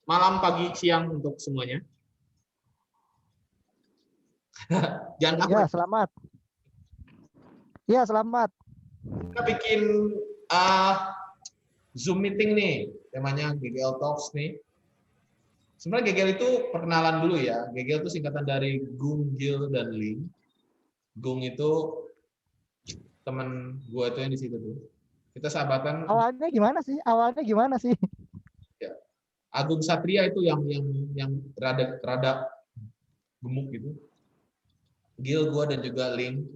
malam, pagi, siang untuk semuanya. Jangan kabur. Ya, selamat. Ya, selamat. Kita bikin Zoom meeting nih, temanya GGL Talks nih. Sebenarnya GGL itu perkenalan dulu ya. GGL itu singkatan dari Gung, Gil, dan Ling. Gung itu teman gue itu yang di situ tuh. Kita sahabatan. Awalnya gimana sih? Awalnya gimana sih? Ya. Agung Satria itu yang rada gemuk gitu. Gil, gue, dan juga Ling.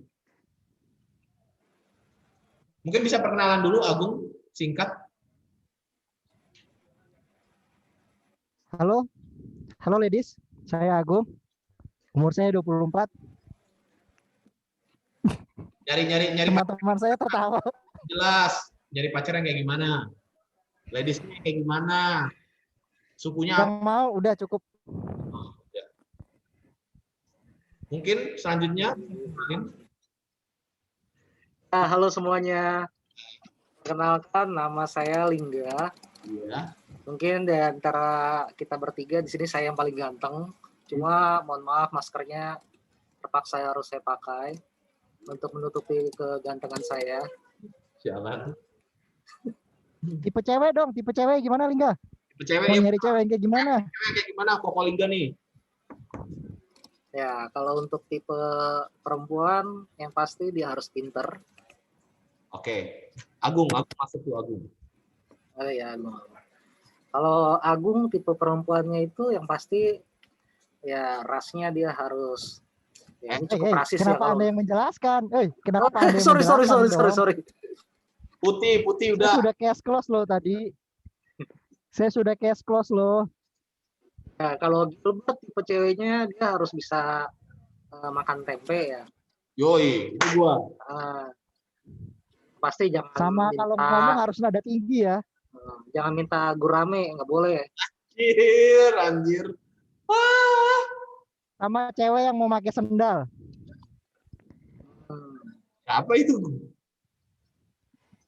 Mungkin bisa perkenalan dulu, Agung, singkat. Halo. Halo ladies. Saya Agung. Umur saya 24. Nyari Teman-teman saya tertawa. jelas. Nyari pacar yang kayak gimana? Ladiesnya kayak gimana? Sukunya Yang apa? mau udah cukup. Ya. Mungkin selanjutnya. Halo semuanya. Perkenalkan, nama saya Lingga. Iya. Mungkin di antara kita bertiga di sini saya yang paling ganteng. Cuma mohon maaf maskernya terpaksa harus saya pakai untuk menutupi kegantengan saya. Sialan. Tipe cewek dong. Tipe cewek gimana, Lingga? Tipe cewek Mau ya. nyari cewek yang kayak gimana? Cewek kayak gimana? Koko Lingga nih. Ya, kalau untuk tipe perempuan yang pasti dia harus pinter. Oke. Agung masuk tuh Agung. Oh ya, kalau Agung tipe perempuannya itu yang pasti ya rasnya dia harus ya, ini cukup rasis ya. Kenapa Anda yang menjelaskan? Kenapa Anda yang sorry. menjelaskan? Putih Saya udah. sudah case close loh tadi. Saya sudah case close loh. Ya, kalau Gilbert tipe ceweknya dia harus bisa makan tempe ya. Yoi, itu gua. Pasti jangan sama minta, kalau ngomong harus nada tinggi ya. Jangan minta gurame, nggak boleh. Anjir. Sama cewek yang mau pakai sendal. Apa itu?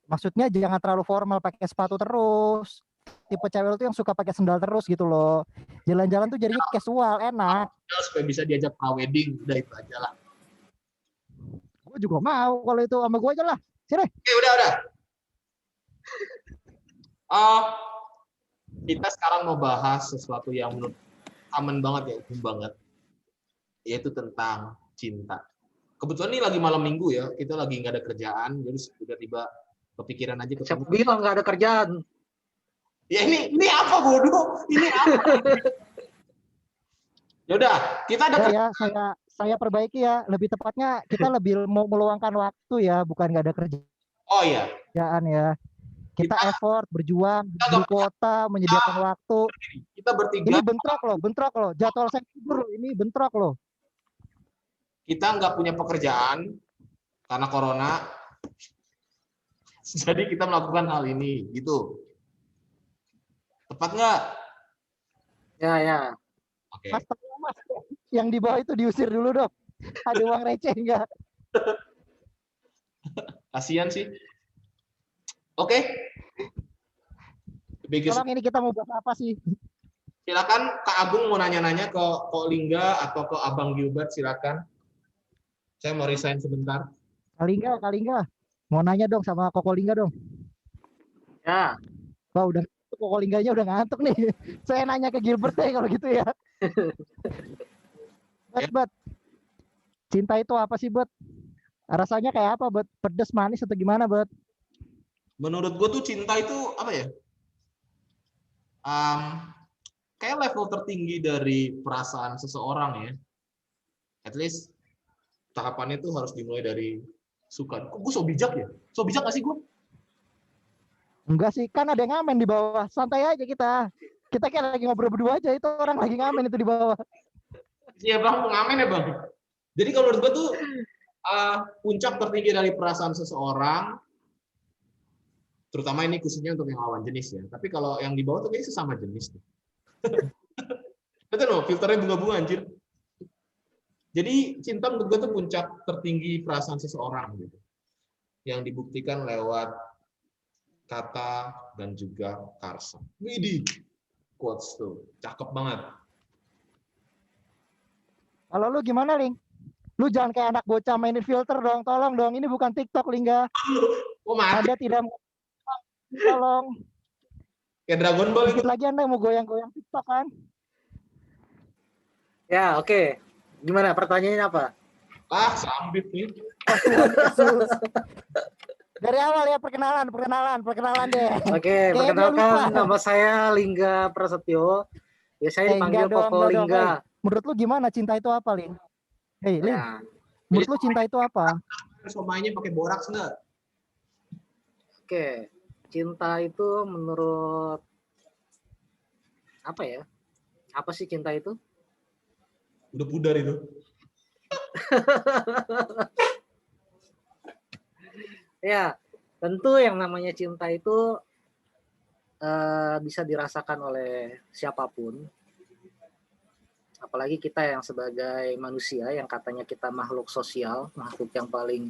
Maksudnya jangan terlalu formal pakai sepatu terus. Tipe cewek itu yang suka pakai sendal terus gitu loh. Jalan-jalan tuh jadinya casual, enak. Supaya bisa diajak wedding, udah itu aja lah. Gue juga mau kalau itu sama gue aja lah. Sini. Oke, udah. Kita sekarang mau bahas sesuatu yang menurut aman banget ya, umum banget. Yaitu tentang cinta. Kebetulan ini lagi malam minggu ya, kita lagi nggak ada kerjaan, jadi tiba-tiba kepikiran aja ketemu. Siapa bilang nggak ada kerjaan? Ya ini apa bodoh? Ini apa? Yaudah, kita ada ya, saya perbaiki ya. Lebih tepatnya kita lebih mau meluangkan waktu ya, bukan nggak ada kerjaan. Oh iya. Ya. Kita effort, berjuang, beli kuota, menyediakan waktu. Kita bertiga. Ini bentrok loh. Jadwal saya tidur loh, ini bentrok loh. Kita nggak punya pekerjaan karena corona. Jadi kita melakukan hal ini, gitu. Tepat nggak? Ya. Oke. Mas, yang di bawah itu diusir dulu dong. Ada uang receh nggak? Kasian sih. Oke. Tolong ini kita mau bahas apa sih? Silakan Kak Agung mau nanya-nanya ke Kak Lingga atau ke Abang Gilbert, silakan. Saya mau resign sebentar. Kak Lingga. Mau nanya dong sama Koko Lingga dong. Ya. Wah, udah Koko Lingganya udah ngantuk nih. Saya nanya ke Gilbert deh kalau gitu ya. But, cinta itu apa sih, Bud? Rasanya kayak apa, Bud? Pedes, manis atau gimana, Bud? Menurut gue tuh cinta itu apa ya? Kayak level tertinggi dari perasaan seseorang ya. At least tahapannya tuh harus dimulai dari suka. Kok gue so bijak ya? So bijak gak sih gue? Enggak sih, kan ada yang ngamen di bawah. Santai aja kita. Kita kayak lagi ngobrol berdua aja, itu orang lagi ngamen itu di bawah. Iya bang, ngamen ya bang. Jadi kalau menurut gue tuh puncak tertinggi dari perasaan seseorang, terutama ini khususnya untuk yang lawan jenis ya. Tapi kalau yang di bawah tuh kayaknya sesama jenis. Betul loh, filternya bunga-bunga anjir. Jadi cinta menurut gue tuh puncak tertinggi perasaan seseorang gitu. Yang dibuktikan lewat kata dan juga karsa. Widih. Quotes tuh, cakep banget. Kalau lu gimana, Ling? Lu jangan kayak anak bocah mainin filter dong. Tolong dong, ini bukan TikTok, Lingga. Oh mati, Anda tidak tolong. kayak Dragon Ball itu. Dikit lagi Anda mau goyang-goyang TikTok kan? Ya, oke. Gimana pertanyaannya apa? Ah, sambit nih. Oh, Tuhan Yesus. Dari awal ya perkenalan deh. Oke, Kayaknya dia lupa. perkenalkan nama saya Lingga Prasetyo. Ya, saya dipanggil enggak dong, Koko enggak dong. Lingga. Menurut lu gimana cinta itu apa, Ling? Ling, Ya, menurut lu cinta itu apa? Somainya pakai boraks nggak? oke. Cinta itu menurut apa ya? Apa sih cinta itu? Udah pudar itu. Ya, tentu yang namanya cinta itu bisa dirasakan oleh siapapun. Apalagi kita yang sebagai manusia yang katanya kita makhluk sosial, makhluk yang paling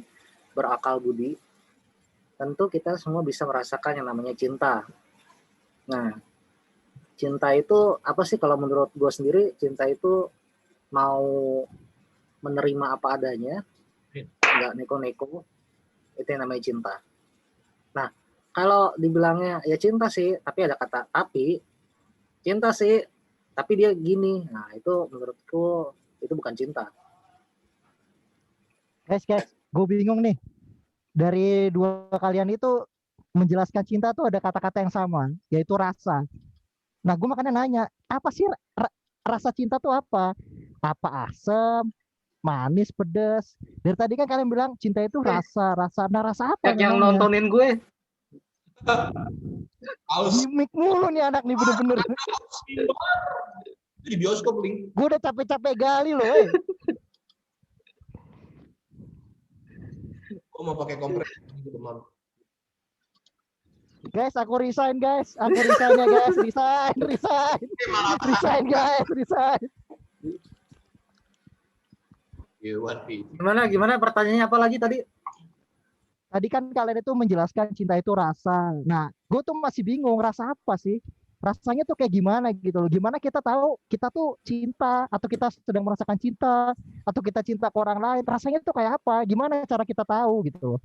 berakal budi, tentu kita semua bisa merasakan yang namanya cinta. Nah, cinta itu apa sih kalau menurut gue sendiri? Cinta itu mau menerima apa adanya, nggak neko-neko, itu yang namanya cinta. Nah, kalau dibilangnya ya cinta sih, tapi ada kata tapi, cinta sih, tapi dia gini. Nah, itu menurutku itu bukan cinta. Guys, gue bingung nih. Dari dua kalian itu menjelaskan cinta tuh ada kata-kata yang sama, yaitu rasa. Nah, gue makanya nanya, apa sih rasa cinta tuh apa? Apa asam, manis, pedas? Dari tadi kan kalian bilang cinta itu rasa. Nah, rasa apa Yang memangnya? nontonin gue. Gimik mulu nih anak nih bener-bener. Itu di bioskop, Link. Gue udah capek-capek gali loh. Gue mau pakai kompres gitu, Mam. Guys, aku resign guys. Aku resign ya guys. Resign. Resign guys, resign. Gimana pertanyaannya apa lagi tadi? Tadi kan kalian itu menjelaskan cinta itu rasa. Nah, gue tuh masih bingung rasa apa sih? Rasanya tuh kayak gimana gitu loh. Gimana kita tahu kita tuh cinta atau kita sedang merasakan cinta atau kita cinta ke orang lain. Rasanya tuh kayak apa? Gimana cara kita tahu gitu loh.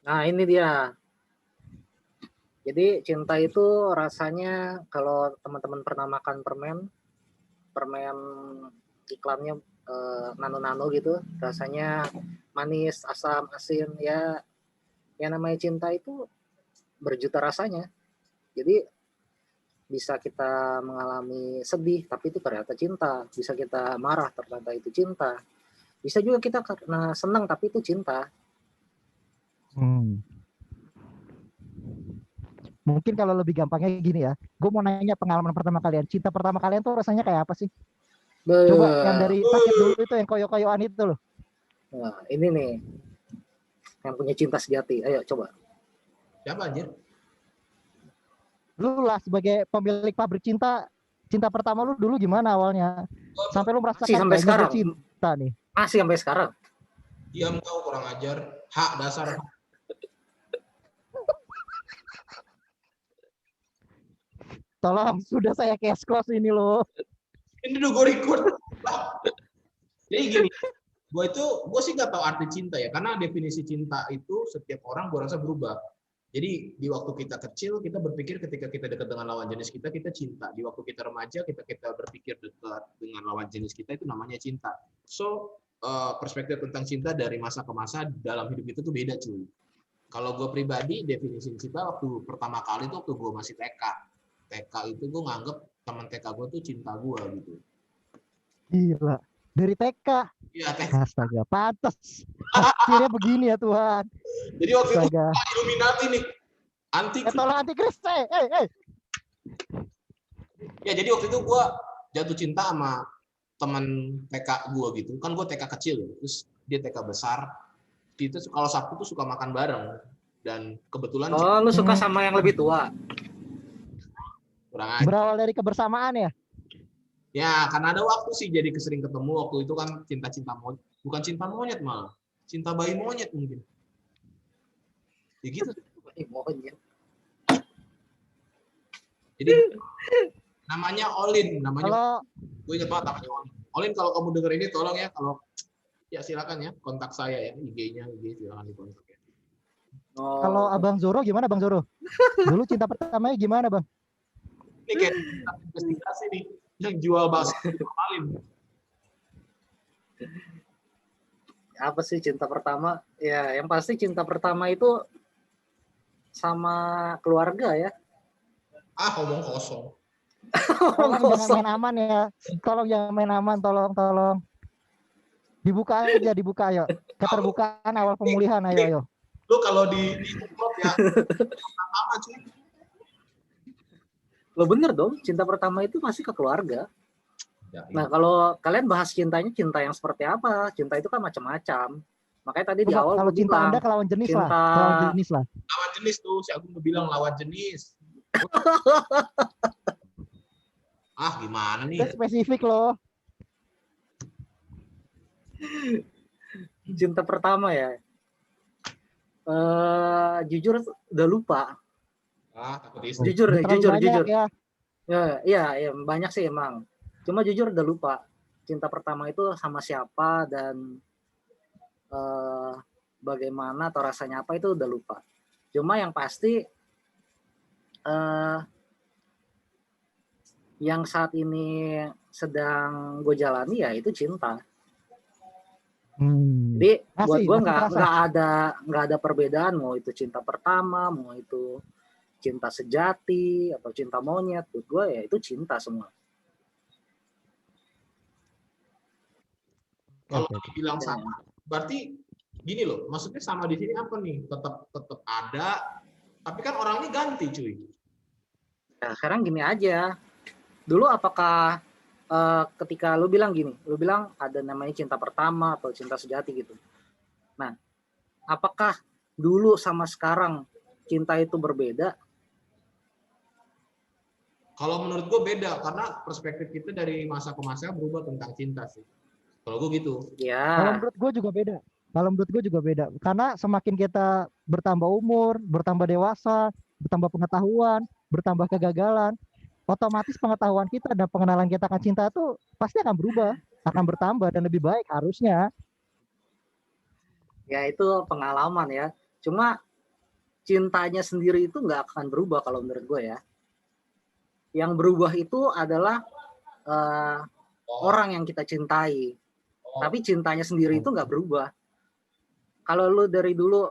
Nah, ini dia. Jadi cinta itu rasanya kalau teman-teman pernah makan permen iklannya nano-nano gitu, rasanya manis, asam, asin, ya yang namanya cinta itu berjuta rasanya. Jadi bisa kita mengalami sedih tapi itu ternyata cinta, bisa kita marah ternyata itu cinta, bisa juga kita karena senang tapi itu cinta. Mungkin kalau lebih gampangnya gini ya, gue mau nanya pengalaman pertama kalian, cinta pertama kalian tuh rasanya kayak apa sih? Coba yang dari sakit dulu itu, yang koyo-koyoan itu loh. Nah, ini nih yang punya cinta sejati. Ayo coba. Siapa anjir? Lu lah sebagai pemilik pabrik cinta, cinta pertama lu dulu gimana awalnya? Sampai lu merasakan sampai sekarang cinta nih. Masih sampai sekarang. Diam kau, kurang ajar. Hak dasar. Tolong, sudah saya cash close ini loh. Ini udah gue record. Jadi gini, gue sih nggak tahu arti cinta ya, karena definisi cinta itu setiap orang gue rasa berubah. Jadi di waktu kita kecil kita berpikir ketika kita dekat dengan lawan jenis kita cinta. Di waktu kita remaja kita berpikir dekat dengan lawan jenis kita itu namanya cinta. So perspektif tentang cinta dari masa ke masa dalam hidup itu tuh beda cuy. Kalau gue pribadi definisi cinta waktu pertama kali tuh waktu gue masih TK itu gue nganggep teman TK gue tuh cinta gue gitu. Gila, dari TK. Iya, TK. Astaga, pantas. Akhirnya begini ya Tuhan. Jadi waktu itu Illuminati nih. Tolong antikris. Ya jadi waktu itu gue jatuh cinta sama teman TK gue gitu. Kan gue TK kecil, terus dia TK besar. Itu kalau Sabtu tuh suka makan bareng. Dan kebetulan lu suka sama yang lebih tua? Berawal dari kebersamaan ya? Ya, karena ada waktu sih jadi kesering ketemu. Waktu itu kan cinta-cinta monyet. Bukan cinta monyet malah. Cinta bayi monyet mungkin. Ya gitu. Bayi monyet. Jadi Namanya Olin, namanya. Kalau Gue ingat banget namanya Olin. Olin, kalau kamu denger ini tolong ya, kalau ya silakan ya kontak saya ya, IG-nya, silakan dikontak ya. kalau Abang Zoro gimana Bang Zoro? Dulu cinta pertamanya gimana Bang? Ini kayak investigasi nih, yang jual bakso dipamalin. Apa sih cinta pertama? Ya, yang pasti cinta pertama itu sama keluarga ya. Ngomong kosong. Tolong jangan main aman ya. Tolong jangan main aman, tolong. Dibuka aja, dibuka ayo. Keterbukaan awal pemulihan, ayo. Lu kalau di upload ya, pertama cuy. Lo bener dong, cinta pertama itu masih ke keluarga. Ya, Nah, kalau kalian bahas cintanya, cinta yang seperti apa? Cinta itu kan macam-macam. Makanya tadi di awal kalau gue cinta bilang, Anda ke lawan jenis cinta... lah. Lawan jenis lah. lawan jenis tuh, si Agung bilang lawan jenis. Gimana nih? Itu spesifik loh. Cinta pertama ya. Jujur udah lupa. Takut istri. Jujur deh, jujur. Ya. Ya, banyak sih emang. Cuma jujur udah lupa. Cinta pertama itu sama siapa dan bagaimana atau rasanya apa itu udah lupa. Cuma yang pasti yang saat ini sedang gue jalani ya itu cinta. Jadi buat gue nggak ada perbedaan, mau itu cinta pertama, mau itu cinta sejati atau cinta monyet, buat gue ya itu cinta semua. Kalau dibilang sama, berarti gini loh, maksudnya sama di sini apa nih? Tetap ada, tapi kan orangnya ganti cuy. Nah, sekarang gini aja. Dulu apakah ketika lu bilang ada namanya cinta pertama atau cinta sejati gitu. Nah, apakah dulu sama sekarang cinta itu berbeda? Kalau menurut gue beda, karena perspektif kita dari masa ke masa berubah tentang cinta sih. Kalau gue gitu. Ya. Kalau menurut gue juga beda. Karena semakin kita bertambah umur, bertambah dewasa, bertambah pengetahuan, bertambah kegagalan, otomatis pengetahuan kita dan pengenalan kita akan cinta itu pasti akan berubah, akan bertambah dan lebih baik harusnya. Ya itu pengalaman ya. Cuma cintanya sendiri itu nggak akan berubah kalau menurut gue ya. Yang berubah itu adalah orang yang kita cintai. Tapi cintanya sendiri itu nggak berubah. Kalau lu dari dulu,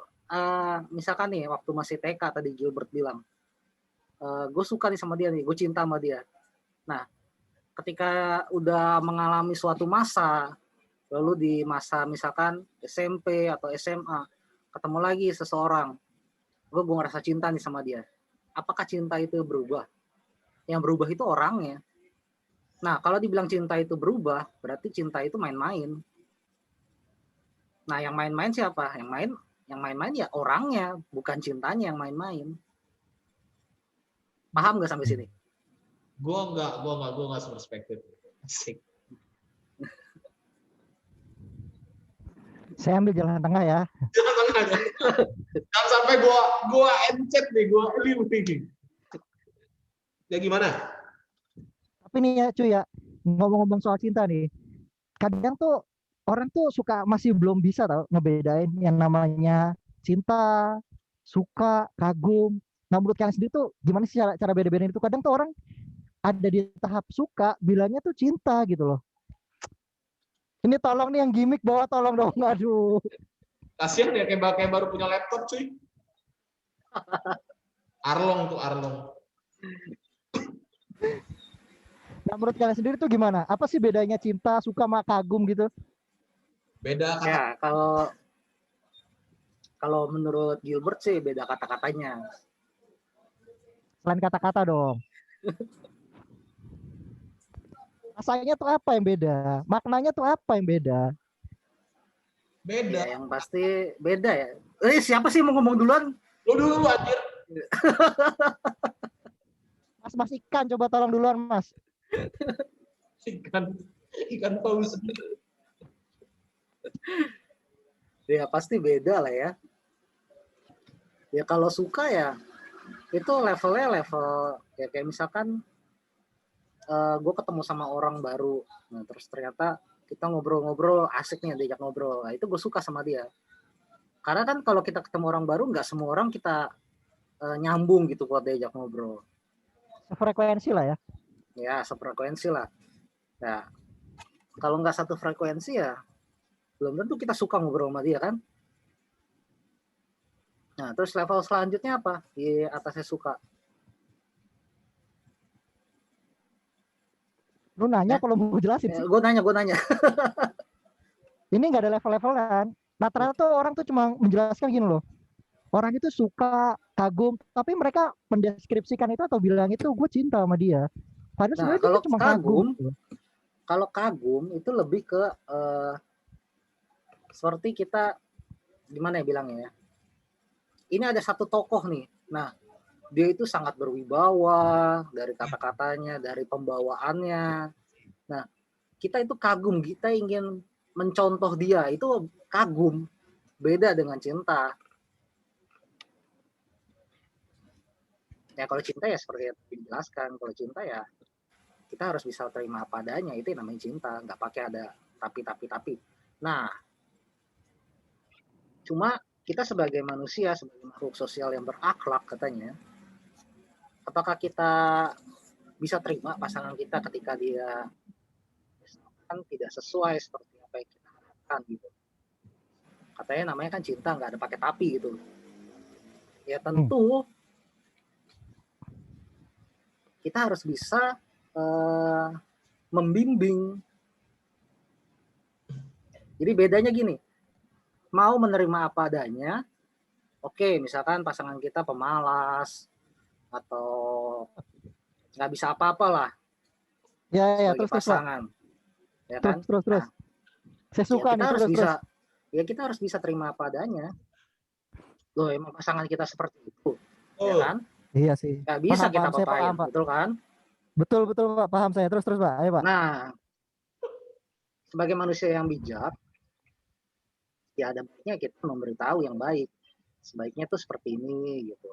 misalkan nih waktu masih TK tadi Gilbert bilang, gue suka nih sama dia nih, gue cinta sama dia. Nah, ketika udah mengalami suatu masa, lalu di masa misalkan SMP atau SMA, ketemu lagi seseorang, gue ngerasa cinta nih sama dia. Apakah cinta itu berubah? Yang berubah itu orangnya. Nah, kalau dibilang cinta itu berubah, berarti cinta itu main-main. Nah, yang main-main siapa? Yang main-main ya orangnya, bukan cintanya yang main-main. Paham nggak sampai sini? Gue nggak seperspektif. Asik. Saya ambil jalan tengah ya. Jalan tengah. Jangan sampai gue encet nih, gue liu nih. Ya gimana? Tapi nih ya cuy ya, ngomong-ngomong soal cinta nih, kadang tuh orang tuh masih belum bisa tau ngebedain yang namanya cinta, suka, kagum. Nah menurut kalian sendiri tuh gimana sih cara beda-bedain itu? Kadang tuh orang ada di tahap suka, bilangnya tuh cinta gitu loh. Ini tolong nih yang gimmick bawa tolong dong, aduh. Kasian ya kayak baru punya laptop cuy. Arlong. Nah menurut kalian sendiri tuh gimana? Apa sih bedanya cinta, suka, sama kagum gitu? Beda kata. Ya, kalau menurut Gilbert sih beda kata-katanya. Selain kata-kata dong. Rasanya tuh apa yang beda? Maknanya tuh apa yang beda? Beda. Ya, yang pasti beda ya. Siapa sih mau ngomong duluan? Lu dulu anjir. Mas Ikan coba tolong duluan Mas. Ikan paus. Ya pasti beda lah ya. Ya kalau suka ya itu levelnya level ya kayak misalkan gue ketemu sama orang baru, nah terus ternyata kita ngobrol-ngobrol asik nih, diajak ngobrol, nah, itu gue suka sama dia. Karena kan kalau kita ketemu orang baru, nggak semua orang kita nyambung gitu buat diajak ngobrol. Frekuensi lah ya. Ya, sefrekuensi lah. Nah, kalau nggak satu frekuensi ya belum tentu kita suka ngobrol sama dia kan. Nah, terus level selanjutnya apa? Di atasnya suka. Lu nanya kalau mau jelasin sih. Gue nanya. Ini nggak ada level-levelan. Rata-rata tuh orang tuh cuma menjelaskan gini loh. Orang itu suka, kagum, tapi mereka mendeskripsikan itu atau bilang itu gue cinta sama dia. Padahal Nah, sebenarnya kalau dia cuma kagum. Kalau kagum itu lebih ke seperti kita gimana ya bilangnya ya. Ini ada satu tokoh nih. Nah, dia itu sangat berwibawa dari kata-katanya, dari pembawaannya. Nah, kita itu kagum, kita ingin mencontoh dia, itu kagum. Beda dengan cinta. Ya kalau cinta ya seperti yang dijelaskan, kalau cinta ya kita harus bisa terima apa adanya, itu yang namanya cinta, nggak pakai ada tapi. Nah, cuma kita sebagai manusia, sebagai makhluk sosial yang berakhlak katanya, apakah kita bisa terima pasangan kita ketika dia kan tidak sesuai seperti apa yang kita harapkan gitu. Katanya namanya kan cinta, nggak ada pakai tapi gitu. Ya tentu kita harus bisa membimbing. Jadi bedanya gini, mau menerima apa adanya, oke, misalkan pasangan kita pemalas atau nggak bisa apa-apa lah Ya, sebagai terus pasangan, ya kan? Terus. Nah, Saya suka ya kita nih, harus terus. bisa, ya kita harus bisa terima apa adanya. Loh, emang pasangan kita seperti itu, ya kan? Iya sih. Nggak bisa Paham, kita saya papain, paham, Pak. betul kan? Betul, Pak. Paham saya. Terus, Pak. Ayo, Pak. Nah, sebagai manusia yang bijak, ya ada baiknya kita memberitahu yang baik. Sebaiknya tuh seperti ini gitu.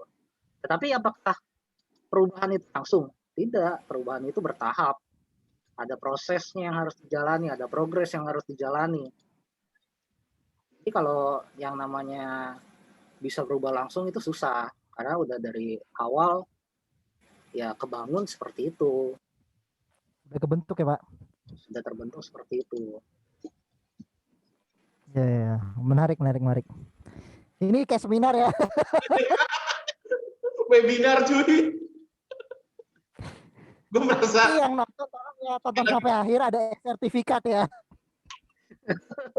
Tetapi apakah perubahan itu langsung? Tidak, perubahan itu bertahap. Ada prosesnya yang harus dijalani, ada progres yang harus dijalani. Jadi kalau yang namanya bisa berubah langsung itu susah, karena udah dari awal ya kebangun seperti itu. Udah kebentuk ya, Pak? Sudah terbentuk seperti itu. Ya. Menarik. Ini kayak seminar ya. Webinar cuy. Gue merasa yang nonton tolong ya tonton sampai akhir, ada sertifikat ya.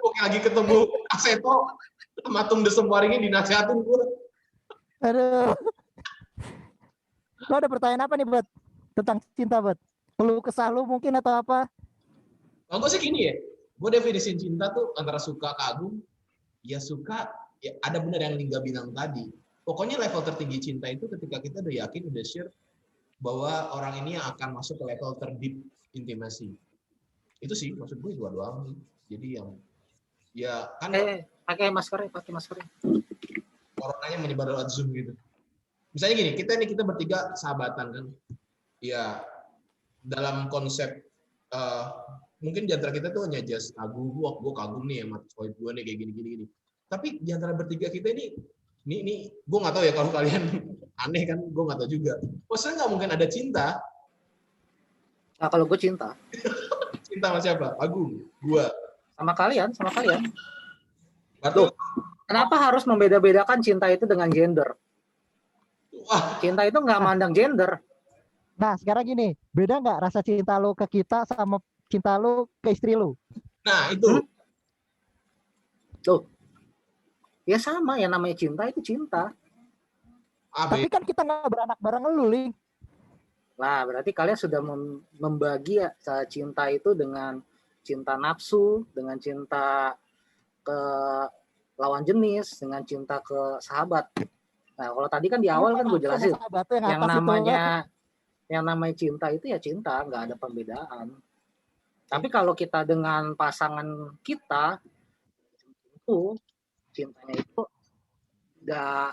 Oke, lagi ketemu Aseto sama Tung Desem Waringin dinasihatin gue. Aduh. Lo ada pertanyaan apa nih, Bud? Tentang cinta, Bud? Perlu kesah lu mungkin atau apa? Kalau gue sih gini ya, gue definisiin cinta tuh antara suka, kagum, ya suka, ya ada benar yang Lingga bilang tadi. Pokoknya level tertinggi cinta itu ketika kita udah yakin, udah sure bahwa orang ini yang akan masuk ke level terdeep intimasi. Itu sih maksud gue dua doang. Jadi yang ya kan pakai masker. Coronanya menyebar lewat Zoom gitu. Misalnya gini, kita bertiga sahabatan kan. Ya dalam konsep mungkin di antara kita tuh hanya just kagum, gue kagum nih sama cowok gue nih kayak gini. Tapi di antara bertiga kita ini gue nggak tahu ya kalau kalian aneh kan, gue nggak tahu juga. Maksudnya nggak mungkin ada cinta. Nah kalau gue cinta. Cinta sama siapa? Agung, gue. Sama kalian. Betul. Kenapa harus membeda-bedakan cinta itu dengan gender? Wah. Cinta itu nggak mandang gender. Nah, sekarang gini, beda nggak rasa cinta lo ke kita sama cinta lo ke istri lo? Nah, itu. Tuh. Ya sama, yang namanya cinta itu cinta. Tapi kan kita nggak beranak bareng lu, Ling. Nah, berarti kalian sudah membagi cinta itu dengan cinta nafsu, dengan cinta ke lawan jenis, dengan cinta ke sahabat. Nah, kalau tadi kan di awal kan gue jelasin, yang namanya cinta itu ya cinta, nggak ada pembedaan. Tapi kalau kita dengan pasangan kita, itu cintanya itu nggak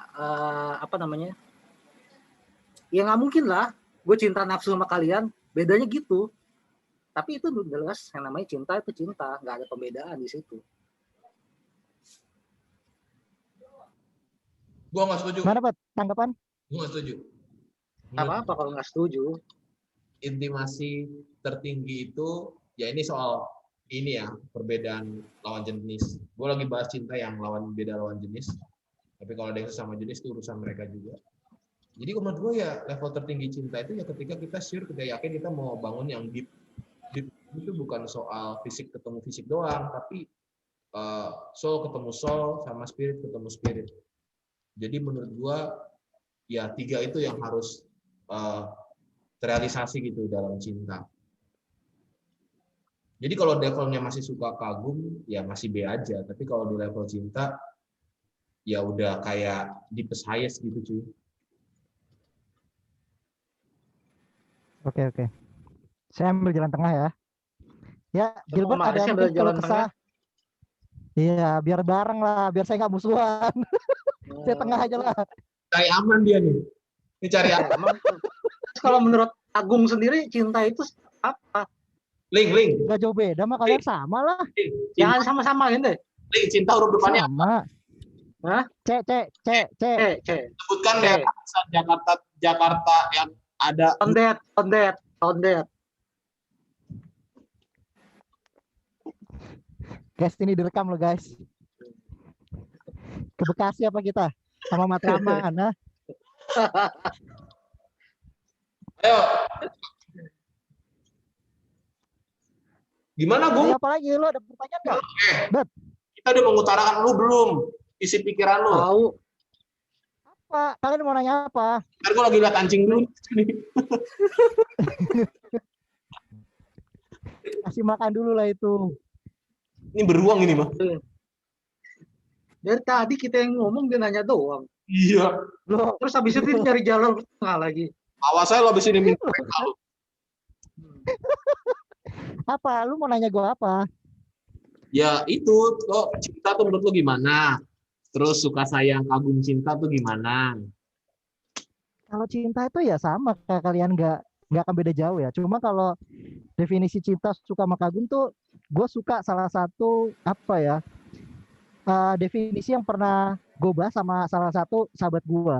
ya nggak mungkin lah gue cinta nafsu sama kalian, bedanya gitu. Tapi itu jelas yang namanya cinta itu cinta, nggak ada pembedaan di situ. Gua nggak setuju. Mana Pak tanggapan? Gua nggak setuju. Nggak apa-apa kalau nggak setuju. Intimasi tertinggi itu ya ini soal ini ya perbedaan lawan jenis. Gue lagi bahas cinta yang beda lawan jenis. Tapi kalau ada yang sesama jenis itu urusan mereka juga. Jadi menurut gue ya level tertinggi cinta itu ya ketika kita sure, kita yakin kita mau bangun yang deep. Deep itu bukan soal fisik ketemu fisik doang, tapi soul ketemu soul sama spirit ketemu spirit. Jadi menurut gue ya 3 itu yang harus terrealisasi gitu dalam cinta. Jadi kalau levelnya masih suka kagum, ya masih B aja. Tapi kalau di level cinta, ya udah kayak deepest highest gitu cuy. Oke. Saya ambil jalan tengah ya. Ya, Gilbert Sama ada Marsnya mungkin ambil jalan keluh kesah. Iya, biar bareng lah, biar saya nggak musuhan. Saya tengah aja lah. Cari aman dia nih. Ini cari aman. Kalau menurut Agung sendiri cinta itu apa? Link. Gak jauh beda mah kalian sama lah. Jangan sama-samain deh. Link, cinta huruf depannya Sama. Hah? C. sebutkan daerah asal Jakarta yang ada Condet. Guys, ini direkam loh guys. Ke Bekasi apa kita? Sama Matraman, nah. Ayo. Gimana, Bung? Apa lagi? Lo ada pertanyaan nggak? Kita udah mengutarakan lu belum? Isi pikiran lu. Tahu. Apa? Kalian mau nanya apa? Ntar gue lagi lihat anjing dulu. Kasih makan dulu lah itu. Ini beruang ini, mah. Dari tadi kita yang ngomong dia nanya doang. Iya. Loh, Terus habis itu dia nyari jalan tengah lagi. Awas saya lo habis ini minta PK. apa? Lu mau nanya gue apa? Ya itu, kok cinta tuh menurut lu gimana? Terus suka sayang kagum cinta tuh gimana? Kalau cinta itu ya sama kayak kalian nggak akan beda jauh ya. Cuma kalau definisi cinta suka sama kagum tuh gue suka salah satu apa ya definisi yang pernah gue bahas sama salah satu sahabat gue.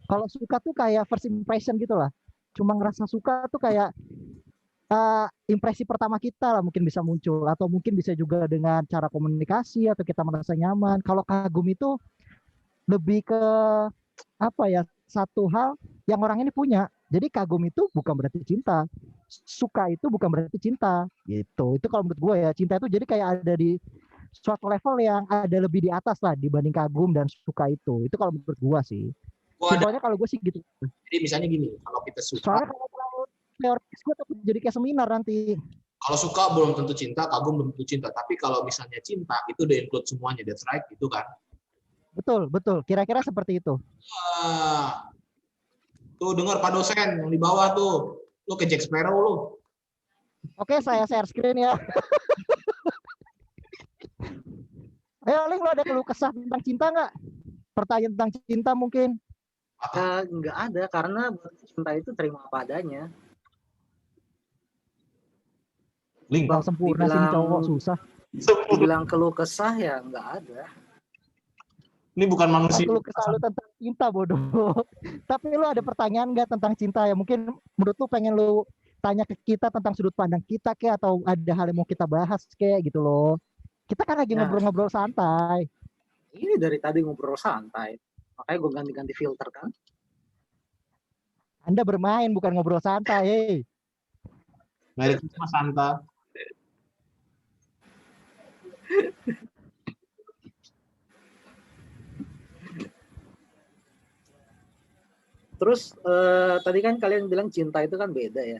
Kalau suka tuh kayak first impression gitu lah. Cuma ngerasa suka tuh kayak impresi pertama kita lah mungkin bisa muncul, atau mungkin bisa juga dengan cara komunikasi atau kita merasa nyaman. Kalau kagum itu lebih ke apa ya, satu hal yang orang ini punya. Jadi kagum itu bukan berarti cinta, suka itu bukan berarti cinta gitu. Itu kalau menurut gue ya, cinta itu jadi kayak ada di suatu level yang ada lebih di atas lah dibanding kagum dan suka itu kalau menurut gue sih. Simpelnya kalau gue sih gitu. Jadi misalnya gini, kalau kita suka, soalnya kalau terlalu teoritis gue takut jadi kayak seminar nanti. kalau suka belum tentu cinta, kagum belum tentu cinta. Tapi kalau misalnya cinta itu udah include semuanya, that's right, gitu kan? Betul. Kira-kira seperti itu. Tuh dengar Pak dosen yang di bawah tuh, lu ke Jack Sparrow lu. Oke, saya share screen ya. Ayo, Ling, lo ada keluh kesah tentang cinta nggak? Pertanyaan tentang cinta mungkin? Nggak ada, karena cinta itu terima apa adanya. Link. Bang sempurna sini cowok susah. Dibilang keluh kesah ya nggak ada. Ini bukan manusia. Keluh kesah lu tentang cinta bodoh. Tapi lu ada pertanyaan nggak tentang cinta ya? Mungkin menurut lu pengen lu tanya ke kita tentang sudut pandang kita kayak, atau ada hal yang mau kita bahas kayak gitu loh. Kita kan lagi ngobrol-ngobrol santai. Ini dari tadi ngobrol santai. Makanya gue ganti-ganti filter kan. Anda bermain bukan ngobrol santai. Hey. Merry Christmas Santa. Terus tadi kan kalian bilang cinta itu kan beda ya.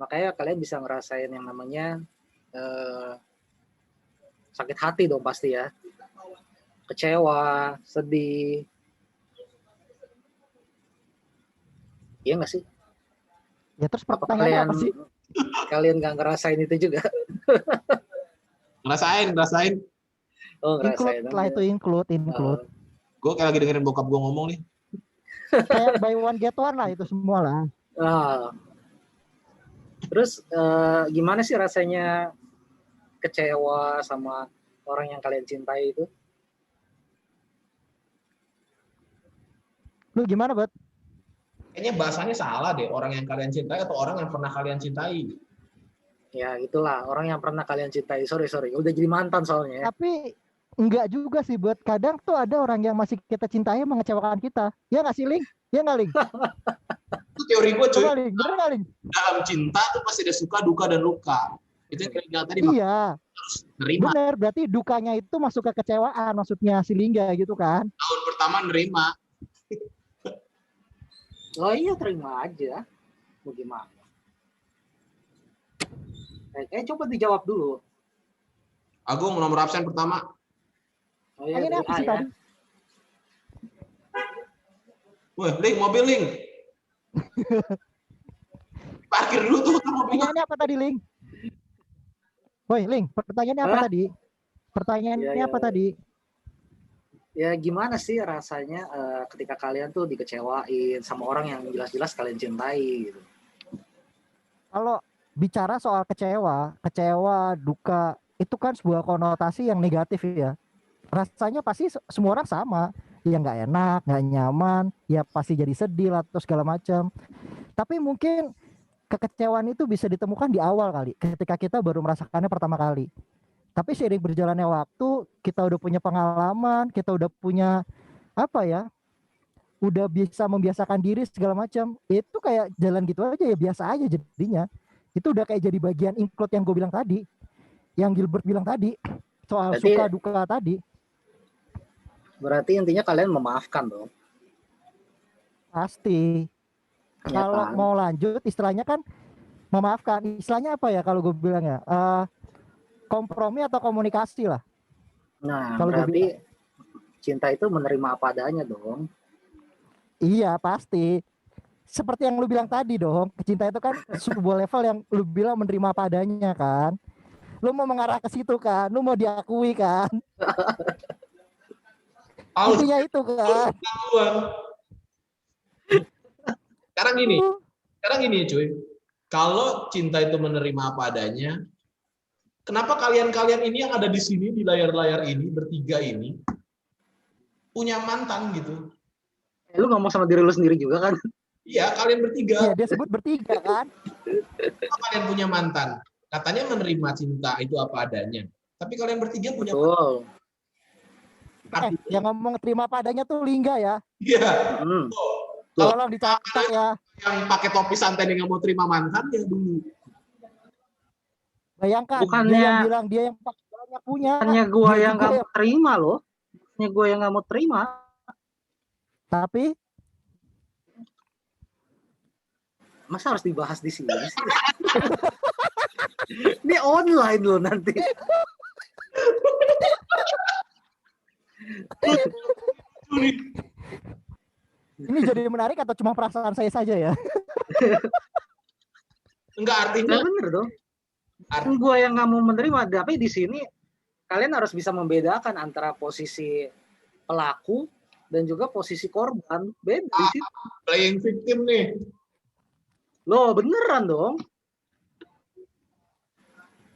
Makanya kalian bisa ngerasain yang namanya sakit hati dong pasti ya. Kecewa, sedih. Iya nggak sih? Ya terus pertanyaannya apa sih? Kalian nggak ngerasain itu juga? Ngerasain. Oh, ngerasain. Include lah itu, include. Gue kayak lagi dengerin bokap gue ngomong nih. Kayak buy one get one lah itu semua lah. Terus gimana sih rasanya kecewa sama orang yang kalian cintai itu? Lu gimana, Bud? Kayaknya bahasanya salah deh, orang yang kalian cintai atau orang yang pernah kalian cintai. Ya itulah, orang yang pernah kalian cintai. Sorry. Udah jadi mantan soalnya. Tapi enggak juga sih, Bud. Kadang tuh ada orang yang masih kita cintai mengecewakan kita. Ya nggak sih, Ling? Ya nggak, Ling? Itu teori gue cuy. Coba, Ling. Bener nggak, Ling? Dalam cinta tuh pasti ada suka, duka, dan luka. Itu yang kalian bilang tadi, Iya, harus nerima. bener. Berarti dukanya itu masuk ke kecewaan, maksudnya si Lingga gitu kan. Tahun pertama nerima. Oh iya, terima aja. Mau gimana? Coba dijawab dulu. Agung, nomor absen pertama. Oh iya, Ini dari apa A sih ya. tadi? Wah, Ling, mobil Ling. Parkir dulu tuh mobil. Pertanyaannya apa tadi, Ling? Woi, Ling, pertanyaannya apa Hah? tadi? Pertanyaannya Iya. apa tadi? Ya gimana sih rasanya ketika kalian tuh dikecewain sama orang yang jelas-jelas kalian cintai gitu. Kalau bicara soal kecewa, duka, itu kan sebuah konotasi yang negatif ya. Rasanya pasti semua orang sama. Ya nggak enak, nggak nyaman, ya pasti jadi sedih lah atau segala macam. Tapi mungkin kekecewaan itu bisa ditemukan di awal kali, ketika kita baru merasakannya pertama kali. Tapi seiring berjalannya waktu, kita udah punya pengalaman, kita udah punya apa ya, udah bisa membiasakan diri segala macam. Itu kayak jalan gitu aja ya, biasa aja jadinya. Itu udah kayak jadi bagian include yang gue bilang tadi, yang Gilbert bilang tadi, soal Berarti- suka duka tadi. Berarti intinya kalian memaafkan dong. Pasti. Ya Kalau kan? mau lanjut, istilahnya kan memaafkan. Istilahnya apa ya kalau gue bilang ya? Kompromi atau komunikasi lah. Nah, Kalau gue berarti cinta itu menerima apa adanya dong. Iya pasti. Seperti yang lu bilang tadi dong, cinta itu kan sebuah level yang lu bilang menerima apa adanya kan. Lu mau mengarah ke situ kan, lu mau diakui kan. Intinya itu kan. Sekarang gini cuy. Kalau cinta itu menerima apa adanya, kenapa kalian-kalian ini yang ada di sini di layar-layar ini bertiga ini punya mantan gitu? Lu ngomong sama diri lu sendiri juga kan? Iya, kalian bertiga. Iya, dia sebut bertiga kan. Kenapa kalian punya mantan? Katanya menerima cinta itu apa adanya. Tapi kalian bertiga punya mantan. Betul. Yang ngomong terima apa adanya tuh Lingga ya. Iya. Hmm. Tolong dicatat ya. Yang pakai topi santai nggak mau terima mantan ya dulu. Bayangkan Bukannya- dia yang bilang dia yang banyak punya. Hanya gua Dia yang juga nggak mau terima loh. Hanya gua yang nggak mau terima. Tapi Masa harus dibahas di sini sih? Ini online loh nanti. ini jadi menarik atau cuma perasaan saya saja ya? Enggak, Nah, artinya bener dong. Kan gua yang nggak mau menerima, tapi di sini kalian harus bisa membedakan antara posisi pelaku dan juga posisi korban. Beda di situ. playing victim nih. Loh, beneran dong.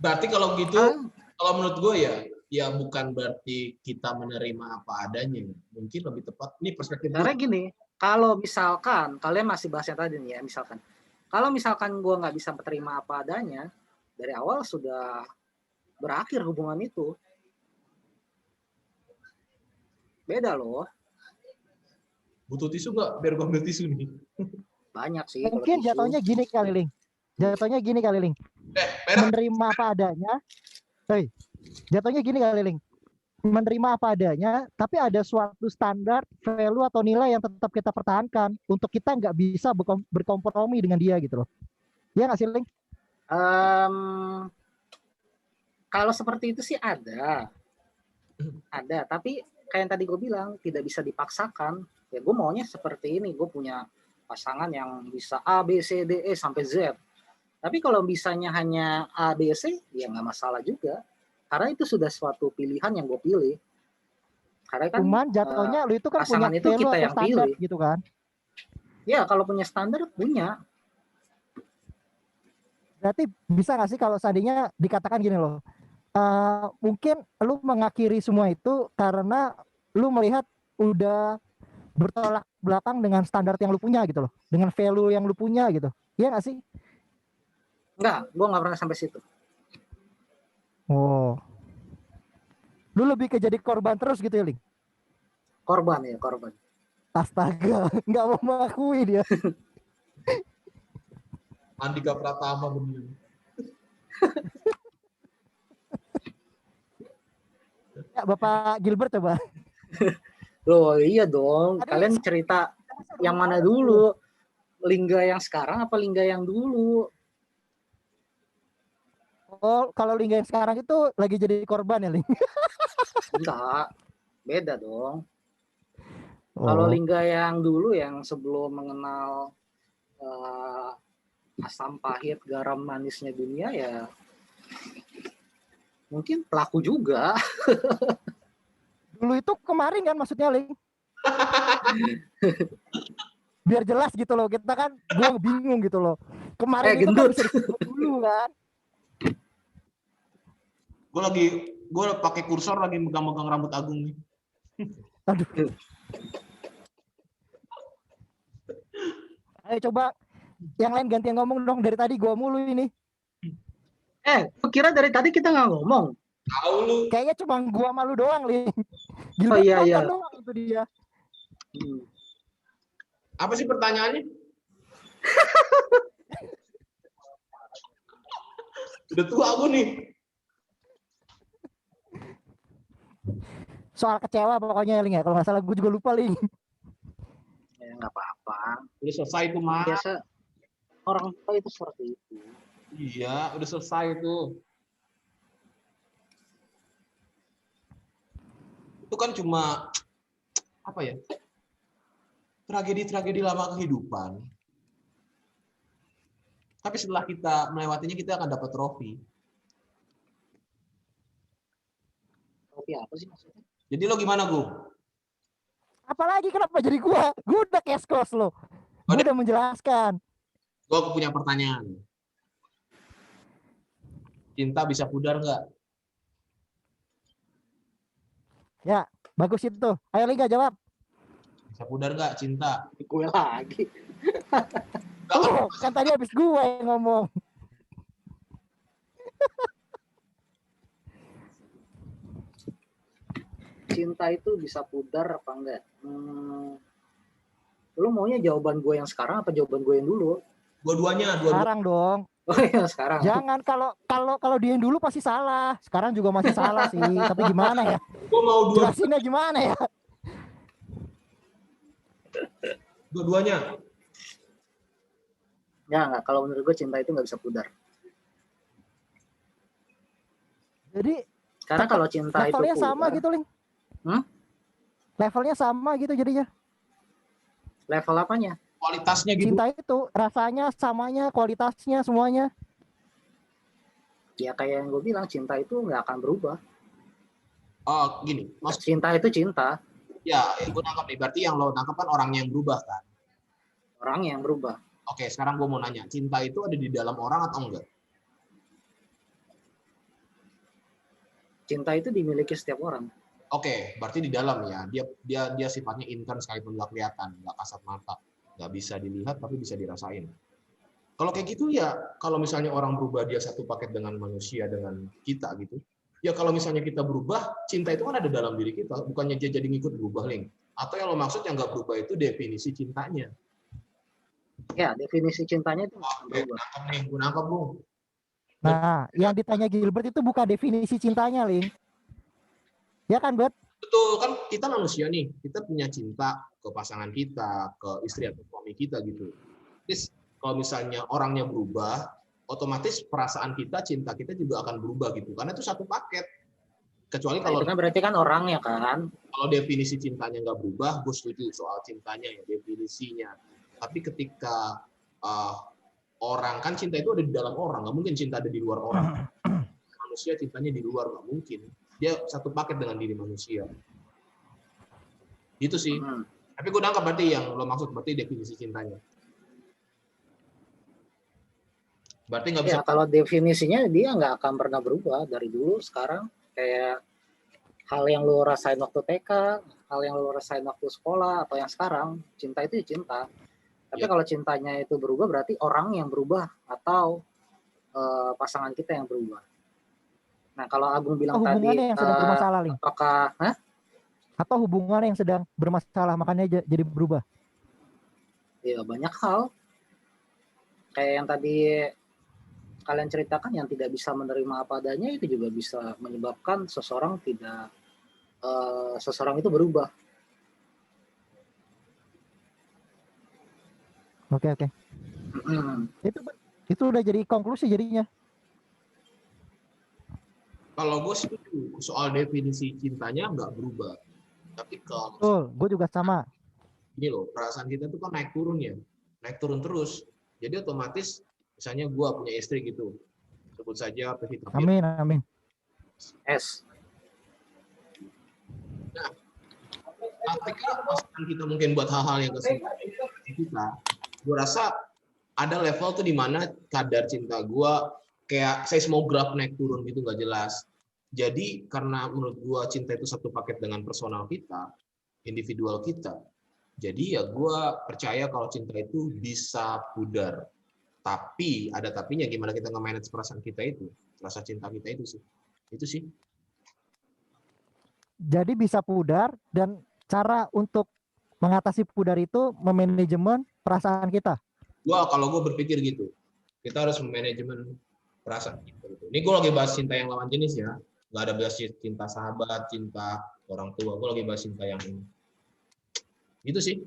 Berarti kalau gitu, Ah, kalau menurut gue ya bukan berarti kita menerima apa adanya. Mungkin lebih tepat. Ini perspektif Karena gue. gini, kalau misalkan kalian masih bahas yang tadi nih ya, misalkan kalau misalkan gue nggak bisa terima apa adanya, dari awal sudah berakhir hubungan itu. Beda loh, Butuh tisu nggak? Biar gue ambil tisu nih. banyak sih. kalau Mungkin tisu. jatuhnya gini kali Ling. Jatuhnya gini kali Ling. Merah. Menerima apa adanya. Jatuhnya gini kali Ling. Menerima apa adanya, tapi ada suatu standar, value atau nilai yang tetap kita pertahankan untuk kita nggak bisa berkompromi dengan dia gitu loh. Iya nggak sih Ling? Kalau seperti itu sih ada, tapi kayak yang tadi gue bilang tidak bisa dipaksakan. Ya gue maunya seperti ini, gue punya pasangan yang bisa A, B, C, D, E sampai Z. Tapi kalau bisanya hanya A, B, C, ya nggak masalah juga. Karena itu sudah suatu pilihan yang gue pilih. Karena kan Cuman jatuhnya lu itu kan punya pasangan itu value kita atau yang standar pilih. gitu kan. Ya kalau punya standar punya. Berarti bisa nggak sih kalau seandainya dikatakan gini loh, mungkin lu mengakhiri semua itu karena lu melihat udah bertolak belakang dengan standar yang lu punya gitu loh, dengan value yang lu punya gitu, iya nggak sih? Enggak, gue nggak pernah sampai situ. Oh, lu lebih ke jadi korban terus gitu ya, Ling? Korban ya, korban. Astaga, nggak mau mengakui dia. Andika Pratama bener. Ya, Bapak Gilbert coba. Loh iya dong, Tadi kalian cerita yang mana dulu? Lingga yang sekarang apa Lingga yang dulu? Oh, kalau Lingga yang sekarang itu lagi jadi korban ya, Ling? Enggak, beda dong. Kalau Oh, Lingga yang dulu yang sebelum mengenal asam pahit garam manisnya dunia ya mungkin pelaku juga. dulu itu kemarin kan maksudnya, Ling? Biar jelas gitu loh, kita kan gua bingung gitu loh. Kemarin itu kan Gendut. bisa disebut dulu kan. Gue pakai kursor lagi megang-megang rambut Agung nih. Aduh. Ayo coba yang lain gantian ngomong dong, dari tadi gua mulu ini. Kira dari tadi kita nggak ngomong. Tahu lu. Kayaknya cuma gua malu doang, Ling. Oh Gilbert iya iya. nonton doang itu dia. Apa sih pertanyaannya? Udah tua aku nih. Soal kecewa pokoknya, Ling ya. Kalau nggak salah gue juga lupa, Ling. Ya nggak apa-apa. Udah selesai tuh, Mas. Biasa orang tua itu seperti itu. Iya, udah selesai tuh. Itu kan cuma apa ya? Tragedi-tragedi lama kehidupan. Tapi setelah kita melewatinya, kita akan dapat trofi. Trofi apa sih maksudnya? Jadi lo gimana, Gu? Apalagi kenapa jadi gua? Gua udah cash close lo. Gua udah menjelaskan. Gue punya pertanyaan. Cinta bisa pudar nggak? Ya, bagus itu. Ayo Liga jawab. Bisa pudar nggak cinta? Gue lagi. Oh, kan tadi habis gue yang ngomong. Cinta itu bisa pudar apa enggak? Lu maunya jawaban gue yang sekarang apa jawaban gue yang dulu? Dua-duanya. Sekarang dong. Oh iya sekarang. Jangan kalau dia yang dulu pasti salah. Sekarang juga masih salah sih. Tapi gimana ya? Gue mau Jelasinnya gimana ya? dua-duanya. Ya nggak, kalau menurut gue cinta itu nggak bisa pudar. Jadi karena kalau cinta itu levelnya pudar, sama gitu, Ling. Levelnya sama gitu jadinya. Level apanya? Kualitasnya gitu. Cinta itu rasanya, samanya, kualitasnya, semuanya. Ya kayak yang gue bilang, cinta itu nggak akan berubah. Oh, gini. Cinta itu cinta. Ya, gue nangkap nih. Berarti yang lo nangkap kan orangnya yang berubah kan? Orang yang berubah. Oke, sekarang gue mau nanya. Cinta itu ada di dalam orang atau enggak? Cinta itu dimiliki setiap orang. Oke, berarti di dalam ya. Dia sifatnya intens sekalipun nggak kelihatan, nggak kasat mata, nggak bisa dilihat tapi bisa dirasain. Kalau kayak gitu ya, kalau misalnya orang berubah dia satu paket dengan manusia, dengan kita gitu. Ya kalau misalnya kita berubah, cinta itu kan ada dalam diri kita, bukannya dia jadi ngikut berubah, Ling. Atau yang lo maksud yang nggak berubah itu definisi cintanya. Ya, definisi cintanya itu berubah. Nangkep, Bung. Nah, yang ditanya Gilbert itu bukan definisi cintanya, Ling. Ya kan, Bet? Betul, kan kita manusia nih. Kita punya cinta ke pasangan kita, ke istri atau suami kita gitu. Terus kalau misalnya orangnya berubah, otomatis perasaan kita, cinta kita juga akan berubah gitu. Karena itu satu paket. Kecuali kalau itu kan berarti kan orangnya kan. Kalau definisi cintanya nggak berubah, gue setuju soal cintanya ya, definisinya. Tapi ketika orang, kan cinta itu ada di dalam orang, nggak mungkin cinta ada di luar orang. Manusia cintanya di luar, nggak mungkin. Dia satu paket dengan diri manusia. Itu sih. Tapi gue nangkap berarti yang lo maksud berarti definisi cintanya. Berarti nggak bisa. Ya kalau definisinya dia nggak akan pernah berubah dari dulu sekarang. Kayak hal yang lu rasain waktu TK, hal yang lu rasain waktu sekolah atau yang sekarang, cinta itu ya cinta. Tapi Ya. kalau cintanya itu berubah berarti orang yang berubah atau pasangan kita yang berubah. Nah kalau Agung bilang tadi, Hubungannya yang sedang bermasalah, Ling. apakah Atau hubungan yang sedang bermasalah makanya jadi berubah? ya banyak hal kayak yang tadi kalian ceritakan, yang tidak bisa menerima apa adanya itu juga bisa menyebabkan seseorang itu berubah. Oke. Itu udah jadi konklusi jadinya. Kalau gue setuju soal definisi cintanya nggak berubah. Tapi kalau Betul, gue juga sama. ini loh, perasaan kita tuh kan naik turun ya, naik turun terus. Jadi otomatis misalnya gue punya istri gitu, sebut saja Pevita. Amin. S. Nah, ketika pasangan kita mungkin buat hal-hal yang kesini kita, gue rasa ada level tuh di mana kadar cinta gue kayak seismograf naik turun gitu, nggak jelas. Jadi karena menurut gue cinta itu satu paket dengan personal kita, individual kita. Jadi ya gue percaya kalau cinta itu bisa pudar. Tapi ada tapinya, gimana kita nge-manage perasaan kita itu, rasa cinta kita itu sih. Itu sih. Jadi bisa pudar, dan cara untuk mengatasi pudar itu memanajemen perasaan kita. Kalau gue berpikir gitu, kita harus memanajemen perasaan kita. Ini gue lagi bahas cinta yang lawan jenis ya, nggak ada bahas cinta sahabat, cinta orang tua. Gue lagi bahas cinta yang ini. Itu sih.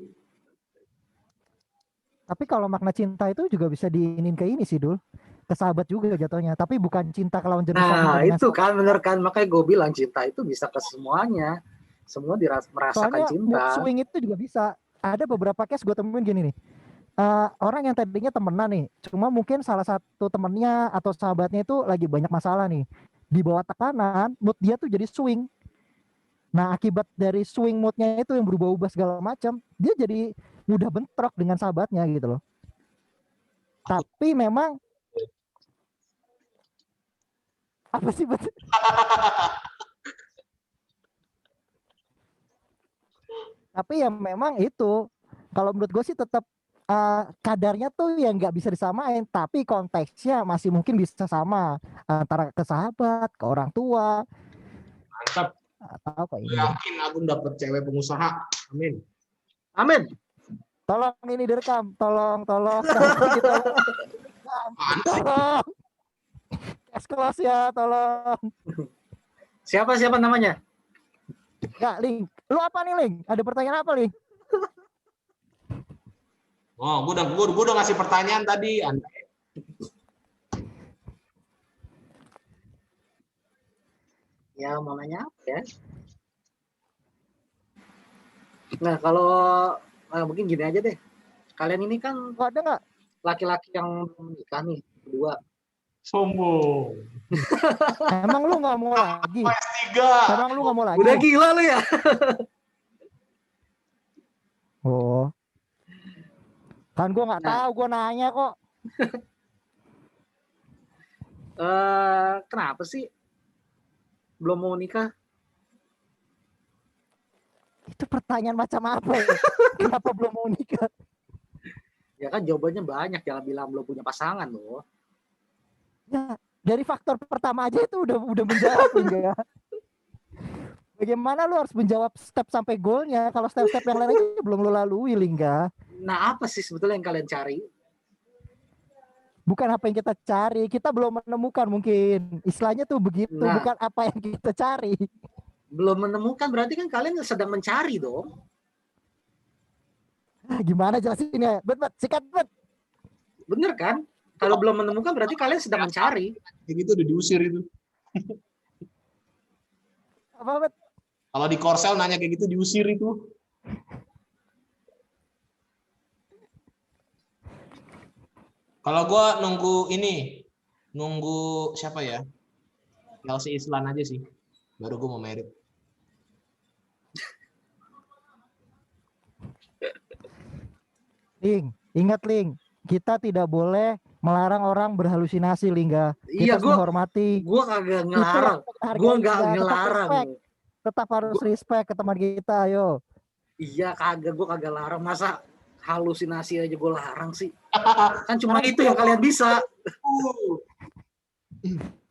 Tapi kalau makna cinta itu juga bisa diinin ke ini sih, Dul. Ke sahabat juga jatuhnya. Tapi bukan cinta ke lawan jenis. Nah itu kan bener kan, makanya gue bilang cinta itu bisa ke semuanya. Semua merasakan soalnya cinta. Mood swing itu juga bisa. Ada beberapa case gue temuin gini nih. Orang yang tadinya temenan nih, cuma mungkin salah satu temennya atau sahabatnya itu lagi banyak masalah nih. Di bawah tekanan, mood dia tuh jadi swing. Nah, akibat dari swing moodnya itu yang berubah-ubah segala macam, dia jadi mudah bentrok dengan sahabatnya gitu loh. Tapi memang apa sih betul? Tapi ya memang itu, kalau menurut gue sih tetap kadarnya tuh yang nggak bisa disamain, tapi konteksnya masih mungkin bisa sama antara ke sahabat, ke orang tua. Mantap. Atau apa ini? Yakin aku dapat cewek pengusaha. Amin. Amin. Tolong ini direkam, tolong. Tolong. Kelas ya, tolong. Siapa namanya? Enggak, Ling. Lu apa nih, Ling? Ada pertanyaan apa, Ling? Oh, gue udah ngasih pertanyaan tadi. Ya, mau nanya apa ya? Nah, kalau mungkin gini aja deh. Kalian ini kan Ada nggak? Laki-laki yang menikah nih, berdua. Sombong. Emang lu nggak mau lagi? S3. Emang lu nggak mau lagi? Udah gila lu ya? Oh. Kan gue nggak tahu, gue nanya kok. Kenapa sih belum mau nikah? Itu pertanyaan macam apa ya? Kenapa belum mau nikah? Ya kan jawabannya banyak, jangan bilang belum punya pasangan loh. Ya, dari faktor pertama aja itu udah menjawab enggak? Bagaimana lu harus menjawab step sampai goalnya kalau step-step yang lain aja belum lu lalui, Lingga? Nah, apa sih sebetulnya yang kalian cari? Bukan apa yang kita cari, kita belum menemukan mungkin. Istilahnya tuh begitu, bukan apa yang kita cari. Belum menemukan berarti kan kalian sedang mencari dong. Gimana jelasinnya? Bet, sikat, bet. Bener kan? Kalau belum menemukan berarti kalian sedang mencari. Kayak gitu udah diusir itu. Apa, bet? Kalau di Korsel nanya kayak gitu diusir itu. Kalau gue nunggu siapa ya? Chelsea Islan aja sih. Baru gue mau merit. Ling, ingat Ling, kita tidak boleh melarang orang berhalusinasi, Lingga. Iya, Kita harus menghormati. gue kagak Itulah ngelarang. yang kita Gue hargai, nggak Lingga. Tetap ngelarang. respect. Tetap harus respect ke teman kita, ayo. Iya, gue kagak larang. Masa halusinasi aja gue larang sih? Kan cuma Sekarang itu yang kalian bisa.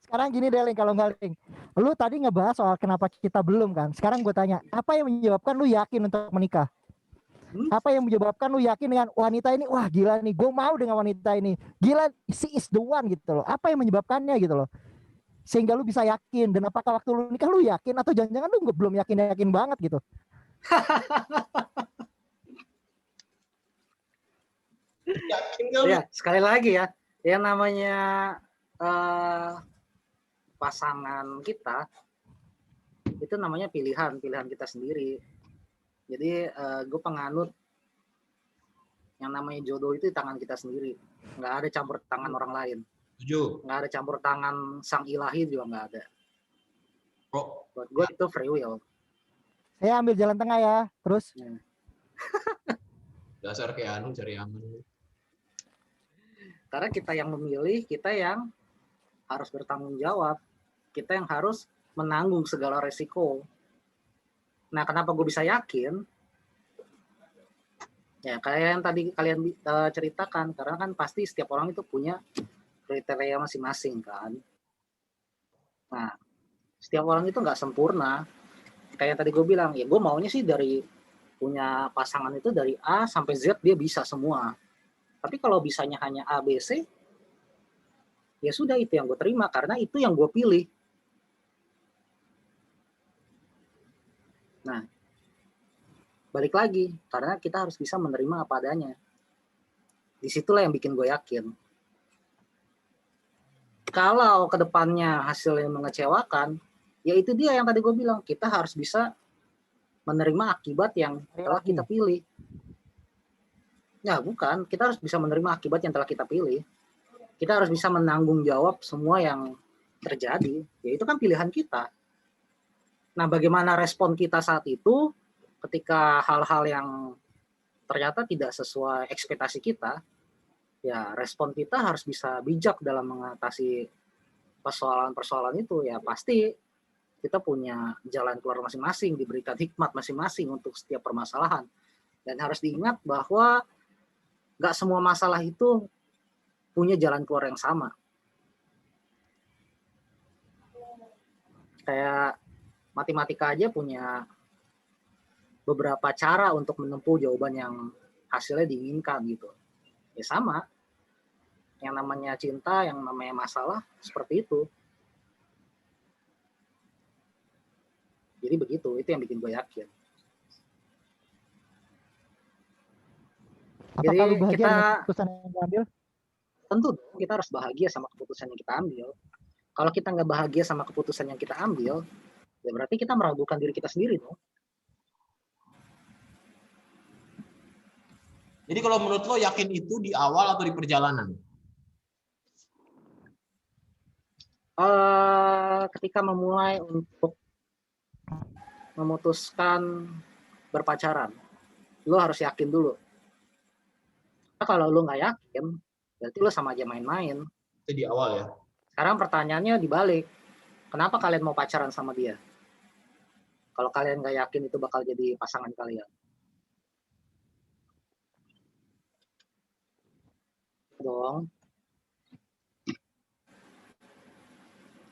Sekarang gini deh, Ling, kalau nggak, Ling. Lu tadi ngebahas soal kenapa kita belum kan. Sekarang gue tanya, apa yang menyebabkan lu yakin untuk menikah? Apa yang menyebabkan lu yakin dengan wanita ini? Wah gila nih, gue mau dengan wanita ini. Gila, she is the one gitu loh. Apa yang menyebabkannya gitu loh? Sehingga lu bisa yakin. Dan apakah waktu lu nikah lu yakin? Atau jangan-jangan lu belum yakin-yakin banget gitu? Yakin kali. Ya, sekali lagi ya. Yang namanya pasangan kita, itu namanya pilihan kita sendiri. Jadi gue penganut yang namanya jodoh itu di tangan kita sendiri, nggak ada campur tangan orang lain. Setuju. Nggak ada campur tangan sang ilahi juga nggak ada. Bro, Buat gue itu free will. Saya ambil jalan tengah ya. Terus dasar kayak anu cari aman. Karena kita yang memilih, kita yang harus bertanggung jawab, kita yang harus menanggung segala resiko. Nah, kenapa gue bisa yakin? Ya, kayak yang tadi kalian ceritakan, karena kan pasti setiap orang itu punya kriteria masing-masing kan. Nah, setiap orang itu nggak sempurna. Kayak yang tadi gue bilang, ya gue maunya sih dari punya pasangan itu dari A sampai Z dia bisa semua. Tapi kalau bisanya hanya A, B, C, ya sudah itu yang gue terima karena itu yang gue pilih. Nah, balik lagi, karena kita harus bisa menerima apa adanya. Disitulah yang bikin gue yakin. Kalau kedepannya hasilnya mengecewakan, ya itu dia yang tadi gue bilang, kita harus bisa menerima akibat yang telah kita pilih. Ya bukan, kita harus bisa menerima akibat yang telah kita pilih. Kita harus bisa menanggung jawab semua yang terjadi. Ya itu kan pilihan kita. Nah, bagaimana respon kita saat itu ketika hal-hal yang ternyata tidak sesuai ekspektasi kita, ya respon kita harus bisa bijak dalam mengatasi persoalan-persoalan itu. Ya pasti kita punya jalan keluar masing-masing, diberikan hikmat masing-masing untuk setiap permasalahan. Dan harus diingat bahwa nggak semua masalah itu punya jalan keluar yang sama. Kayak matematika aja punya beberapa cara untuk menempuh jawaban yang hasilnya diinginkan gitu. Ya sama. Yang namanya cinta, yang namanya masalah seperti itu. Jadi begitu, itu yang bikin gue yakin. Apakah Jadi lu bahagia kita dengan keputusan yang diambil? tentu kita harus bahagia sama keputusan yang kita ambil. Kalau kita nggak bahagia sama keputusan yang kita ambil, ya berarti kita meragukan diri kita sendiri dong. Jadi kalau menurut lo yakin itu di awal atau di perjalanan? Ketika memulai untuk memutuskan berpacaran, lo harus yakin dulu. Nah, kalau lo nggak yakin, berarti lo sama aja main-main. Itu di awal ya. Sekarang pertanyaannya dibalik, kenapa kalian mau pacaran sama dia? Kalau kalian nggak yakin itu bakal jadi pasangan kalian. Dong.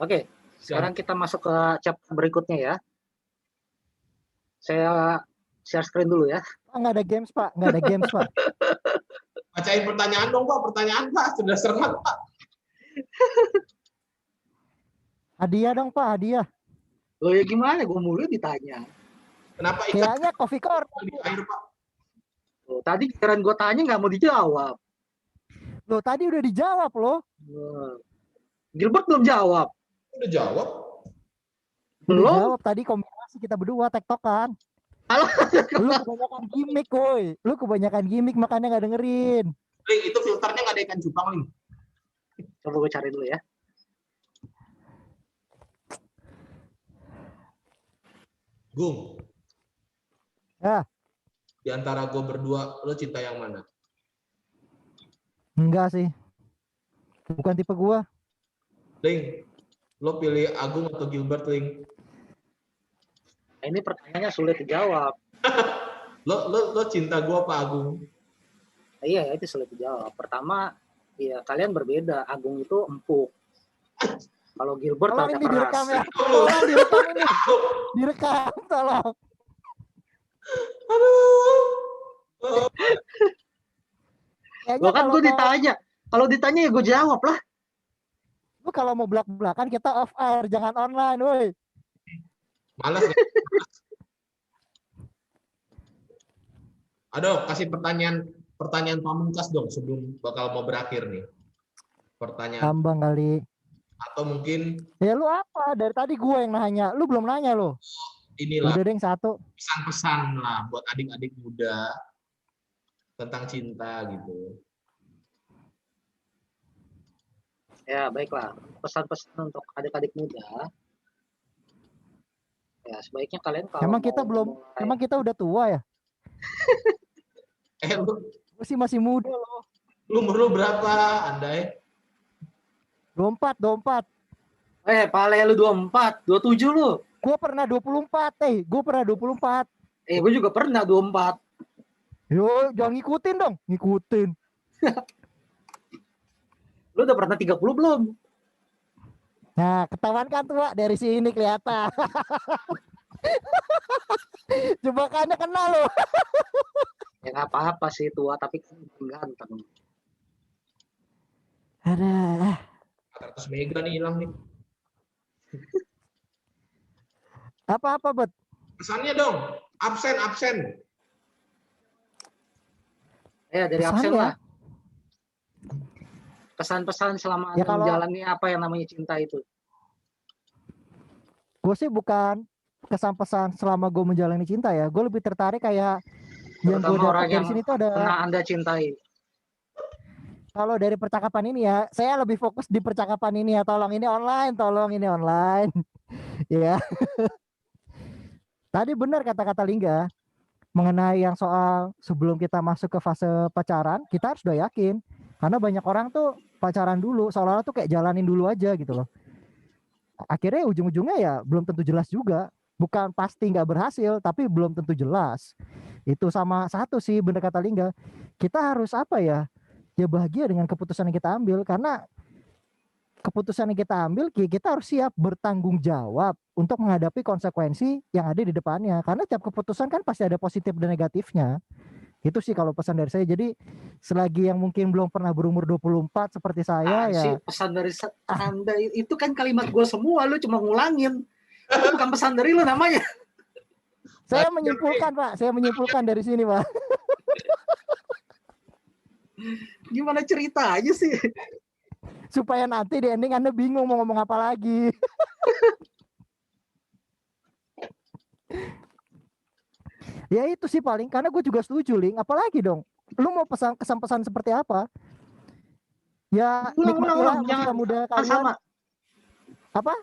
Oke, sekarang kita masuk ke chapter berikutnya ya. Saya share screen dulu ya. Pak, nggak ada games, Pak. Nggak ada games, Pak. Bacain pertanyaan dong, Pak. Pertanyaan, Pak. Sudah serat, Pak. Hadiah dong, Pak. Hadiah. Loh ya gimana? Gue mulu ditanya. Kenapa ikan Kayaknya coffee core. di air, Pak? Loh, tadi keren gue tanya nggak mau dijawab. Loh, tadi udah dijawab loh. Gilbert belum jawab. Udah jawab. Udah jawab tadi kombinasi kita berdua tektokan. Halo. Lu kebanyakan gimmick, woi. Lu kebanyakan gimmick makanya nggak dengerin. Ling, itu filternya nggak ada ikan cupang, Ling. Coba gue cari dulu ya. Gung. Ya. Di antara gue berdua, lo cinta yang mana? Enggak sih. Bukan tipe gua. Ling, lo pilih Agung atau Gilbert, Ling? Nah, ini pertanyaannya sulit dijawab. Lo cinta gua apa Agung? Iya, itu sulit dijawab. Pertama, ya kalian berbeda. Agung itu empuk. Kalau Gilbert Tolong agak ini direkam keras. ya. Tolong direkam ini. Direkam, tolong. Aduh. Kayaknya Lo kan kalau gue ditanya. Kalau ditanya ya gue jawab lah. lu kalau mau belak-belakan kita off air, jangan online, woi. Malas ya? Aduh, kasih pertanyaan pamungkas dong sebelum bakal mau berakhir nih. Pertanyaan Tambang kali. atau mungkin Ya lu apa? Dari tadi gue yang nanya. Lu belum nanya lo. inilah Udah deh satu. pesan-pesan lah buat adik-adik muda tentang cinta gitu. Ya, baiklah. Pesan-pesan untuk adik-adik muda. Ya, sebaiknya kalian kalau Emang mau kita belum, memulai- emang kita udah tua ya? Lu Gue sih masih muda loh. umur lu berapa, Andai? 24. pale lu 24, 27 lu. Gue pernah 24, gue pernah 24. Gue juga pernah 24. Yo, jangan ngikutin dong. Ngikutin. Lu udah pernah 30 belum? Nah, ketahuan kan tua dari sini kelihatan. Jebakannya kena loh. Ya nggak apa-apa sih tua, tapi kan ganteng. Ada. 400 mega nih hilang nih. Apa-apa, Bet? Pesannya dong, absen. Ya dari Pesannya? absen lah. Pesan-pesan selama Ya, kalau- menjalani apa yang namanya cinta itu. Gue sih bukan kesan-pesan selama gue menjalani cinta ya. Gue lebih tertarik kayak yang gue Terutama orang dapat dari yang sini tuh ada. pernah Anda cintai. Kalau dari percakapan ini ya, saya lebih fokus di percakapan ini ya. Tolong ini online. Ya. Tadi benar kata-kata Lingga mengenai yang soal sebelum kita masuk ke fase pacaran, kita harus udah yakin. Karena banyak orang tuh pacaran dulu, seolah-olah tuh kayak jalanin dulu aja gitu loh. Akhirnya ujung-ujungnya ya belum tentu jelas juga. Bukan pasti nggak berhasil, tapi belum tentu jelas. Itu sama satu sih benar kata Lingga. Kita harus apa ya? Ya bahagia dengan keputusan yang kita ambil. Karena keputusan yang kita ambil, kita harus siap bertanggung jawab untuk menghadapi konsekuensi yang ada di depannya. Karena tiap keputusan kan pasti ada positif dan negatifnya. Itu sih kalau pesan dari saya. Jadi selagi yang mungkin belum pernah berumur 24 seperti saya ya. Sih, pesan dari Anda itu kan kalimat gue semua, lu cuma ngulangin. Itu bukan pesan dari lu namanya. Saya menyimpulkan Pak, saya menyimpulkan dari sini Pak. Gimana ceritanya sih? Supaya nanti di ending Anda bingung mau ngomong apa lagi. Ya itu sih paling, karena gue juga setuju Ling. Apalagi dong, lu mau kesan-pesan seperti apa? Ya nikmatilah masa muda kalian. Sama. Apa?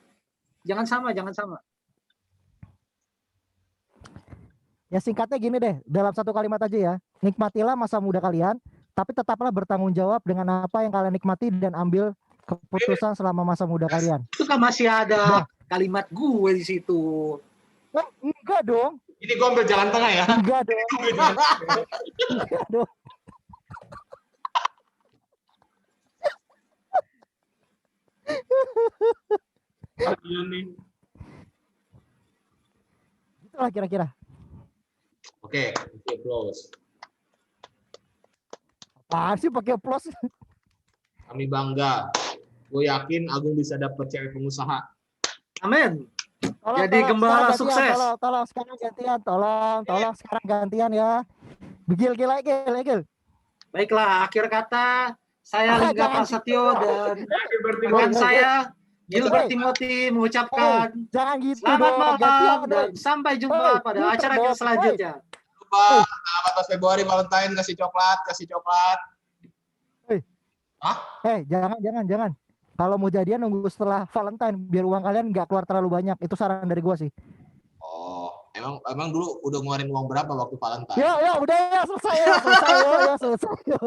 Jangan sama. Ya singkatnya gini deh, dalam satu kalimat aja ya. Nikmatilah masa muda kalian, tapi tetaplah bertanggung jawab dengan apa yang kalian nikmati dan ambil keputusan selama masa muda kalian. Itu kan masih ada kalimat gue di situ. Enggak dong. Ini gue ambil jalan tengah ya. Enggak dong. Enggak dong. Iya nih. Itulah kira-kira. Oke, close. Apaan sih pakai plus? Kami bangga. Gue yakin Agung bisa dapet cewek pengusaha. Amin. Tolong, Jadi gembala sukses. Tolong sekarang gantian. Tolong sekarang gantian ya. Gil. Baiklah, akhir kata saya Lingga Prasetyo dan rekan Berarti saya Gilbert Timothy mengucapkan jangan gitu selamat dong. malam Gantian, dan sampai jumpa pada muter acara dong. kita selanjutnya. lupa 18 Februari Valentine kasih coklat. Jangan. Kalau mau jadian nunggu setelah Valentine biar uang kalian nggak keluar terlalu banyak. Itu saran dari gua sih. Oh, Emang dulu udah ngeluarin uang berapa waktu Valentine? Yo, udah ya selesai yo, selesai yo.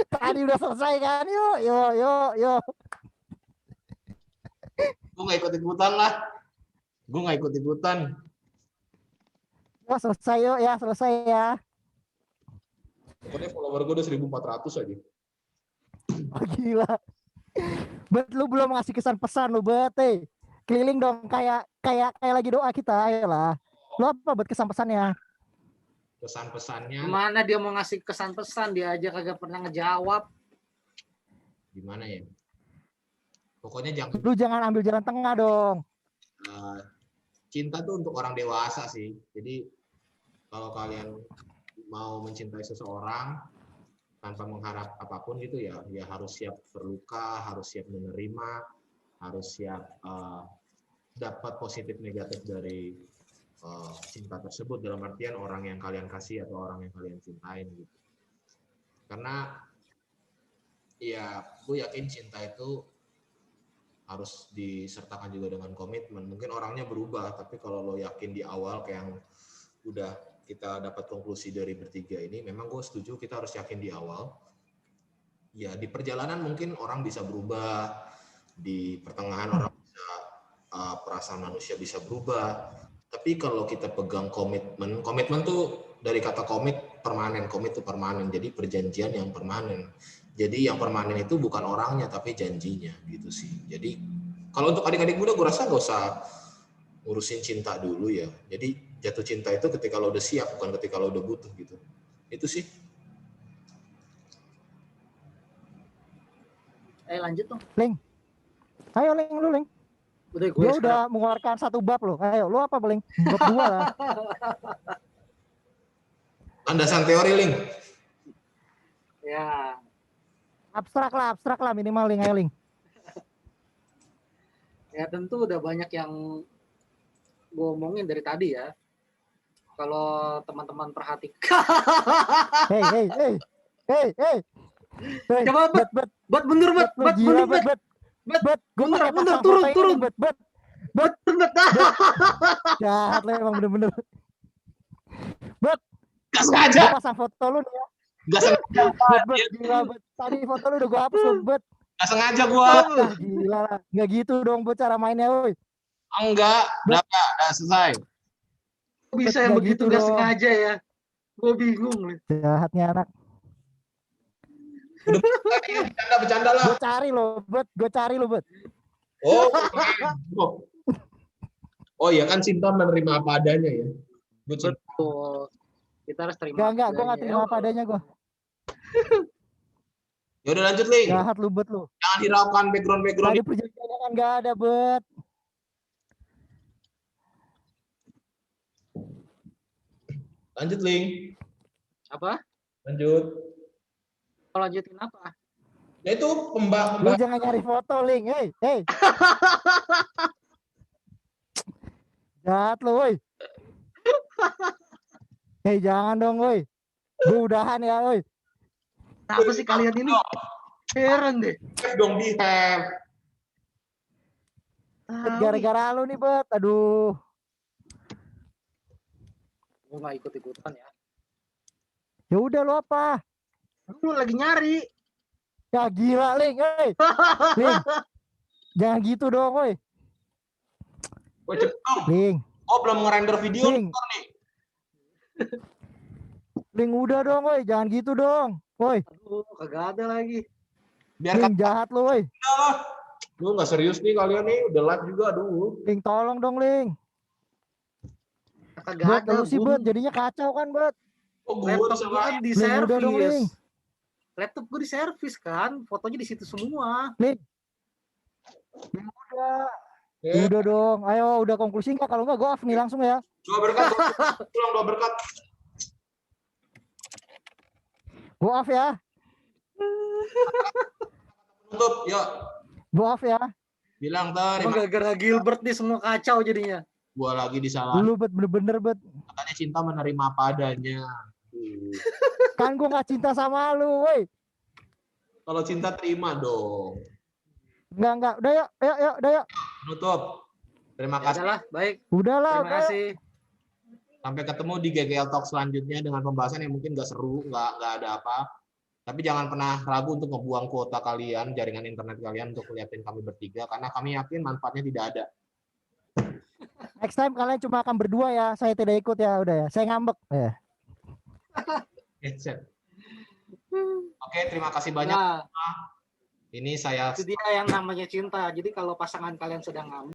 Tadi udah selesai kan, yo. Gue nggak ikut-ikutan lah. Gue nggak ikut-ikutan. Yo selesai yo, ya selesai ya. Pokoknya follower gue udah 1.400 aja. Oh, gila. Bet lu belum ngasih kesan pesan lu bet, keliling dong kayak lagi doa kita, ayolah. Lu apa bet kesan pesannya? Pesan-pesannya Gimana dia mau ngasih kesan pesan, dia aja kagak pernah ngejawab. gimana ya? Pokoknya Lu jangan ambil jalan tengah dong. Cinta tuh untuk orang dewasa sih. Jadi kalau kalian mau mencintai seseorang tanpa mengharap apapun gitu ya harus siap terluka, harus siap menerima, harus siap dapat positif negatif dari cinta tersebut, dalam artian orang yang kalian kasih atau orang yang kalian cintain gitu. Karena ya gue yakin cinta itu harus disertakan juga dengan komitmen. Mungkin orangnya berubah, tapi kalau lo yakin di awal kayak yang udah kita dapat konklusi dari bertiga ini, memang gue setuju kita harus yakin di awal. Ya di perjalanan mungkin orang bisa berubah, di pertengahan orang bisa perasaan manusia bisa berubah. Tapi kalau kita pegang komitmen tuh dari kata komit itu permanen. Jadi perjanjian yang permanen. Jadi yang permanen itu bukan orangnya tapi janjinya gitu sih. Jadi kalau untuk adik-adik muda gue rasa nggak usah ngurusin cinta dulu ya. Jadi jatuh cinta itu ketika lo udah siap, bukan ketika lo udah butuh gitu. Itu sih. Lanjut dong. Ling. Ayo Ling, lu Ling. Udah gue Dia udah mengeluarkan 1 bab loh. Ayo, lu apa Ling? Bab 2 lah. Landasan teori, Ling. Ya. Abstrak lah minimal Ling, ayo Ling. Ya tentu udah banyak yang gue omongin dari tadi ya. Kalau teman-teman perhatikan. Hey. Coba bet mundur bet mundur bet. Bet, gue mundur turun. Bet. Jahat lah emang bener-bener. Bet. Gak sengaja. Gue pasang foto lu nih ya. Gak sengaja. Bet, gila bet. Tadi foto lu udah gue hapus bet. Gak sengaja gue. Gila lah. Nggak gitu dong bet cara mainnya woi. Enggak, udah selesai. Bisa yang begitu gak sengaja ya. Gue bingung nih. Jahatnya anak. Udah bercanda lah. Gue cari lo, bet. Oh iya kan cinta menerima apa adanya ya. Betul. Kita harus terima. Enggak, gue nggak terima apa adanya gue. Ya udah lanjut Ling. Jahat lu bet lu. Jangan hiraukan background. Tadi perjanjiannya kan nggak ada bet. Lanjut Ling. Apa? Lanjut. Lanjutin apa? Ya itu pembak. Lu jangan nyari foto Ling, hey. Jahat lu, woi. Hey, jangan dong, woi. Gue udahan ya, woi. Apa sih kalian ini? Heran deh. Dong di have. Gara-gara lu nih, bet. Aduh. Gue nggak ikut-ikutan ya. Ya udah lu apa? Lu lagi nyari. Ya gila, Ling, hey. Ling. Jangan gitu dong, woi. Woi, cepet dong. Ling. Oh, belum ngerender video Ling. nih. Ling udah dong, woi. Jangan gitu dong. Woi. Aduh, kagak ada lagi. Biar Ling jahat lu, woi. Lu nggak serius nih kalian nih, udah live juga, aduh. Ling, tolong dong, Ling. Kagak Bet, ada. lu sih, bet. Jadinya kacau kan, bet. Oh, gue Laptop gue kan di Ling, udah dong, Ling. servis. Laptop gue di servis kan, fotonya di situ semua. Ling. Udah dong. Ayo, udah konklusi nggak? Kalau nggak, gue off nih langsung ya. Dua berkat, pulang 2 berkat. Gue off ya. Tutup, yuk. Gue off ya. Bilang terima. Gara-gara Gilbert nih semua kacau jadinya. Gua lagi disalahin. Lu bet, bener-bener bet. Katanya cinta menerima apa adanya. Kan gue nggak cinta sama lu, woi. Kalau cinta terima dong. Enggak. Udah yuk, udah yuk. Tutup. Terima kasih. Udahlah, baik. Udahlah. Terima kasih. Sampai ketemu di GGL Talk selanjutnya dengan pembahasan yang mungkin nggak seru, nggak ada apa. Tapi jangan pernah ragu untuk ngebuang kuota kalian, jaringan internet kalian untuk liatin kami bertiga, karena kami yakin manfaatnya tidak ada. Next time kalian cuma akan berdua ya, saya tidak ikut ya, udah ya. Saya ngambek. Ya. Oke, terima kasih banyak. Nah, Ini saya itu dia yang namanya cinta. Jadi kalau pasangan kalian sedang ngambek,